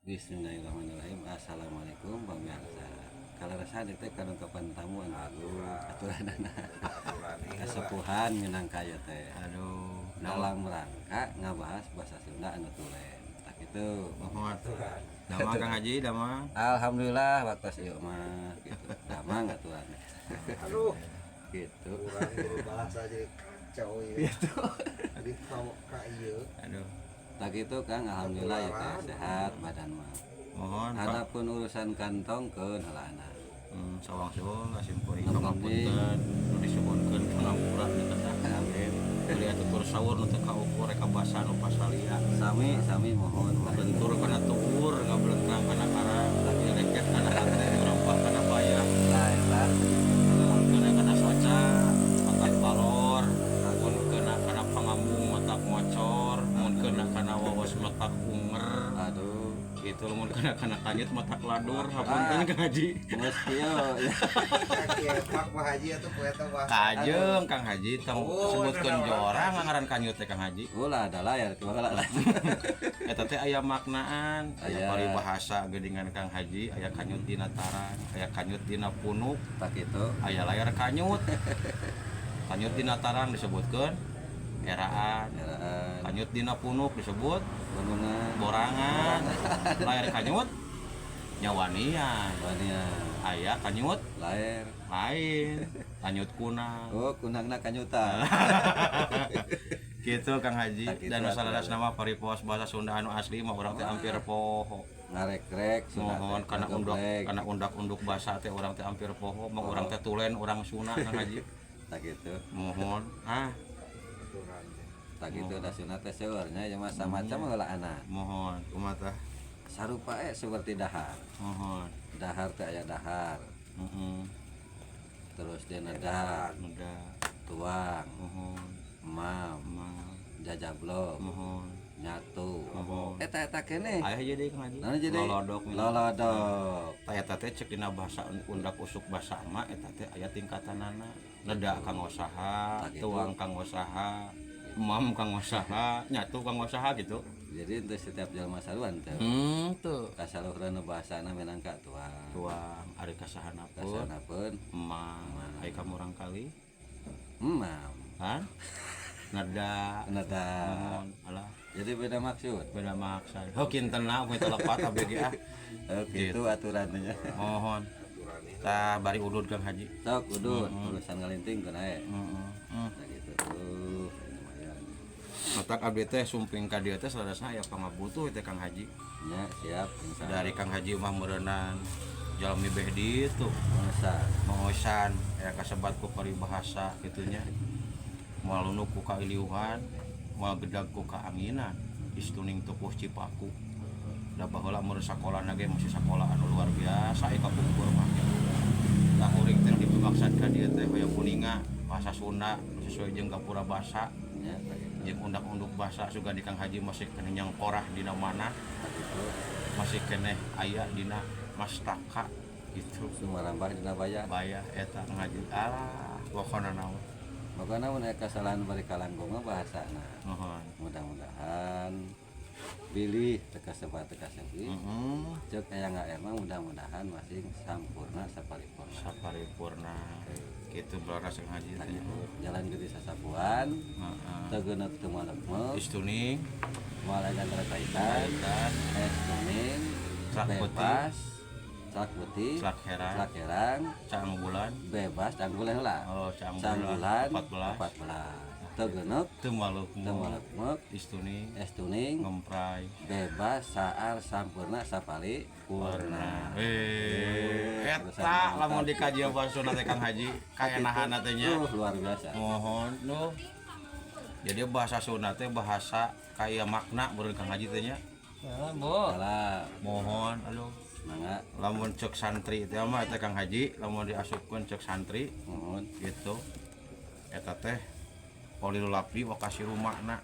Bismillahirrahmanirrahim. Assalamualaikum pemirsa. Kalau rasa itu kan kapan tamu aturan kesepuhan minang kaya teh. Aduh, Dalam rangka ngabahas bahasa Sunda anu tulen. Tak itu. mohon. Dama Kang Haji, dama. Alhamdulillah waktu ieu mah gitu. Damang aturan. Aduh, Gitu. kurang guru bahasa aja kacau ya. Jadi kau kaya. Aduh, Tak itu Kang alhamdulillah ya teh sehat badan mah. mohon Pak. Adapun urusan kantong keun heulana. Sawang-sawang ngasimpuri Numpang pangapunten nu disebutkeun pangapura di tengah amin. Kuliah tutur sawur nu teu kaukur rek basa nu pasalia. Sami mohon. Bentur kana tuur, ngabelengkang kana karang, lagi leket kana hate, rampah kana bayah, Lah, kena kana soca, matak balor, mun kena kana pangambung matak ngocor, mun kena kana wawas matak unger. aduh. Gitu mun kena kanyut matak ladur, hapunten Kang Haji. Geus kieu. Kaki Pak Pak Haji atau poeta bahasa. Kajeng Kang Haji tong sebutkeun jorang ngaran kanyut teh Kang Haji. Ulah ada layar kieu lah. Eta teh aya maknaan, aya Aya. paribahasa geuningan Kang Haji, aya kanyut dina taran, aya kanyut dina punuk, Tak itu. aya layar kanyut. Kanyut dina taran disebutkeun eraan, Kendaraan kanyut dina punuk disebut gunungan borangan, layar kanyut nyawanian, Bania aya kanyut layar. lain, kanyut kunang. Oh, kunangna kanyutan. Gitu Kang Haji. Tak gitu, Dan masalah aturan. nama paripos bahasa Sunda anu asli mah urang teh hampir poho. Ngarek-rek Mohon kana undak geblek. kana undak-unduk bahasa teh urang teh hampir poho, mah urang teh tulen urang Sunda Kang Haji. Tak gitu. Mohon Tak gitu da sunat teh seueurnya ya mah macam heula anak. mohon kumaha tah? Sarupa seperti dahar. Mohon. Dahar teh aya dahar. Heeh. Terus dina dahar Mudah. tuang, Mohon. mam, Maaf. jajablok, Mohon. nyatu. Mohon. Eta keneh. Aya jadi Kang Haji. Nah jadi Lolodok lolodok. Eta teh cek dina bahasa undak usuk basa mah eta teh aya tingkatanana. Leda kang usaha, Tak gitu. tuang kang usaha, mam kang usaha, nyatu kang usaha gitu. Jadi untuk setiap jalma saruan teh Tuh. kasaluhurna bahasana minangka tuang. Tuang ari kasahanapeun, Kasanapeun emam, aya kamurang kali, emam. kan? Nada, Nada. mohon, alah, Jadi beda maksud. beda maksa. Oh kintenna we telepat abg ah. Gitu aturannya. Mohon. Tah bari udud Kang Haji. Sok udut urusan ngalinting kan ae. Heeh. Nah gitu tuh. Lumayan. Matak abdi teh sumping ka dieu teh saladasna aya pangabutuh teh Kang Haji. Ya siap insya Dari Kang Haji mah meureunnan jalmi beh ditu. masa Mongosan ya kasebat ku paribahasa kitunya. Moal lunu ku kailiuhan, moal gedag ku kaanginan. Istuning tupuh Cipaku. Da baheula mun sakola ge masih sakola anu luar biasa eka pungkur mah. Da kuring teh dipimaksad ka dieu teh hoyong kuninga bahasa Sunda sesuai jeung gapura basa. ya tak gitu. Jeung undak-unduk basa juga di Kang Haji masih keneh nyang korah dina mana, Tak gitu. masih keneh aya dina mastaka gitu. Sumarambah dina bayar. Bayah eta Kang Haji. Alah, pokona naon. Makanya mun aya kesalahan bari kalanggong mah bahasana. Mohon. Mudah-mudahan pilih teka sebat teka sebi. Cek aya ngaer mah mudah-mudahan masih sampurna saparipurna. Saparipurna. Kitu belaras Kang Haji Tak teh. gitu. Jalan gede sasapuan. Heeh. Tegeuneup teu malek-malek. Istuning, Moal aya antara kaitan. kaitan, Es kuning. Celak putih. Bebas. Celak putih. celak herang, Celak herang. caang bulan, Bebas canggulan heula. oh caang Canggulan bulan 14, 14. Tegeuneup teu maluk teu malek-malek. istuning, Es tuning. ngemprai, Bebas saar sampurna sapali warna. purna. Eta lamun dikaji bahasa Sunda teh Kang Haji, kaenahan teh nya. Luar biasa. Mohon nuh. Jadi bahasa Sunda teh bahasa kaya makna beureun Kang Haji teh nya. Salah, Mohon aduh. mangga Lamun cek santri teh mah teh Kang Haji, lamun diasupkeun cek santri mohon gitu. Eta teh Polil Lapdi wakasi rumahna.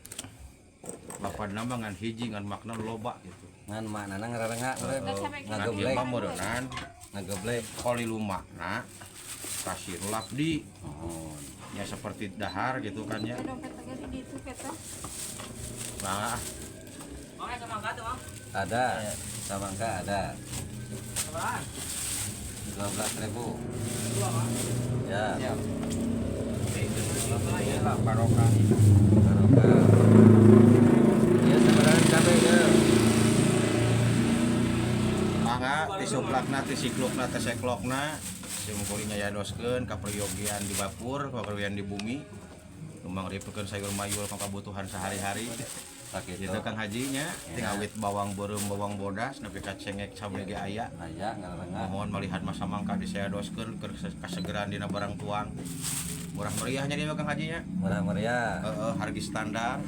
Lapadna mah ngan hiji ngan makna loba gitu. ngan maknana ngarenga meureun Ngan ieu ngageblek mah meureunnan ngageblek Polil makna kasih Lapdi. mohon Ya seperti dahar gitu kan ya. Dompet lagi di itu kita. Nah, Mang, semangka tuh, Mang. Ada, samangka ada. 12.000. Ya. Siap. Inilah barokah. Barokah. Ya sebenarnya cabai ya. Mangga tisuplakna tisiklukna teseklokna simkulinya yadoskeun kaperyogian di bapur kaperyogian di bumi numpang ripekeun sayur mayur ka kabutuhan sehari-hari Pakai itu Kang Hajinya tinggal awit bawang beureum bawang bodas nepi ka cengek sabeu ge aya aya ngarangan. mohon melihat masa mangka disayadoskeun keur kasegeran dina barang tuang murah meriahnya dia Kang Hajinya Murah meriah. harga standar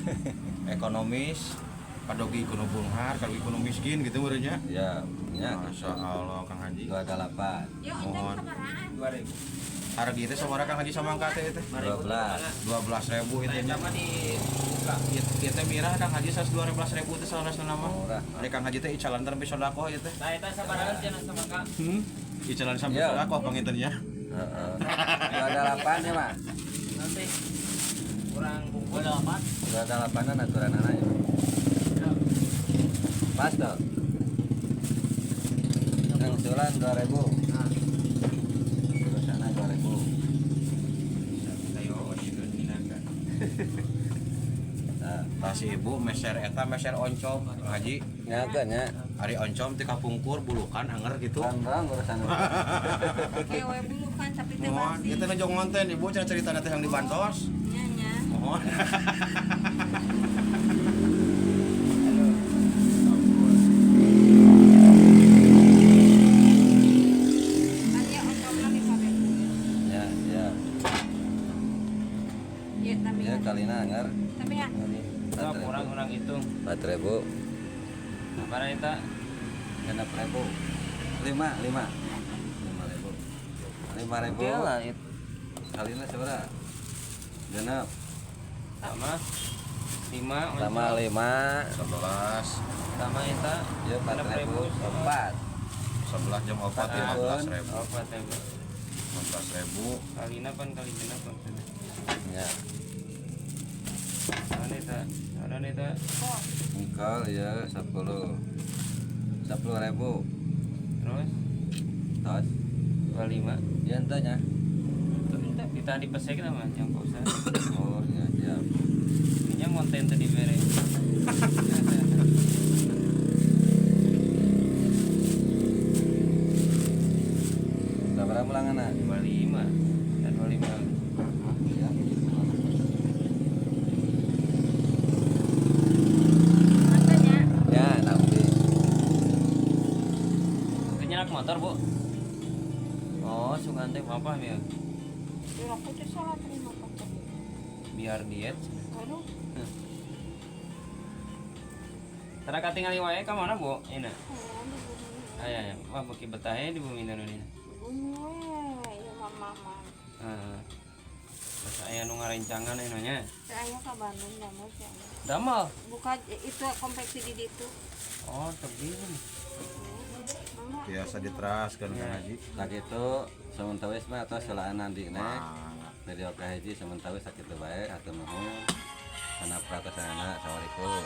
ekonomis padogi kuno bunghar kalau kuno miskin gitu meureunnya Ya, nya Masya Allah Kang Haji 28. mohon 2000. harga itu sama Kang Haji sama angkat itu 12. 12.000 itu nya Sama dibuka. itu mirah Kang Haji 12.000 itu salah nama Murah. hari Kang Haji teh icalan terpi sodakoh itu Nah, eta sabarangan cenah sama Kak. icalan sampai Iya. sodakoh pangintennya Heeh. 28 ya, Mak. Nanti kurang bungkul 8. 28-an aturanana ya. Pas toh. Yang sulan 2.000. Nah, Terus sana 2.000. ayo osikeun minaga. Nah, tas ibu meser eta meser oncom Kang Haji nyaga nya. hari oncom ti kapungkur bulukan anger gitu Bang urusan Ewe bulukan tapi teh mohon basi. kita ngejong ngonten ibu cenah cerita nanti yang dibantos Nyanya. mohon Aya oncomna di pabrik. ya, ya. Ieu tapi Ya kalina anger. tapi ya Nah, kurang hitung. 4.000. Barang eta 6.000. 5.000. 5.000. lah itu. Kalina seberapa? Genep. Sama 5 Sama 5. 11 sama eta Ya 4.000. 4. 11 jam 4 15.000 apa teh 15.000 kalina pan kali genep pan Ya. ada eta Engkol ya 10. 10.000. terus Tos. 25 Ya entahnya. kita dipesek nama yang pausa Oh, ya siap. ini konten tadi bere Berapa mulangana? 25 dan 25 Ya. Makanya Ya, nanti. itu nyenak motor bu oh suka teh apa ya di aku tuh salah terima foto. biar diet Aduh, tara katingali wae ka mana bu ini oh, di bumi. aya wah beki betah di bumi Indonesia Bumi we, ya mama. heeh terus aya nu ngarencangan anu nya Saya ke Bandung damel sih. damel Buka itu konveksi di ditu. oh terbiun Mama, biasa diteraskan Kang Haji Tak itu sementara mah atau selaan nanti nek. Mangga. Dari oke haji sementara sakit baik atau nuhun. Kana pratasanana. Assalamualaikum.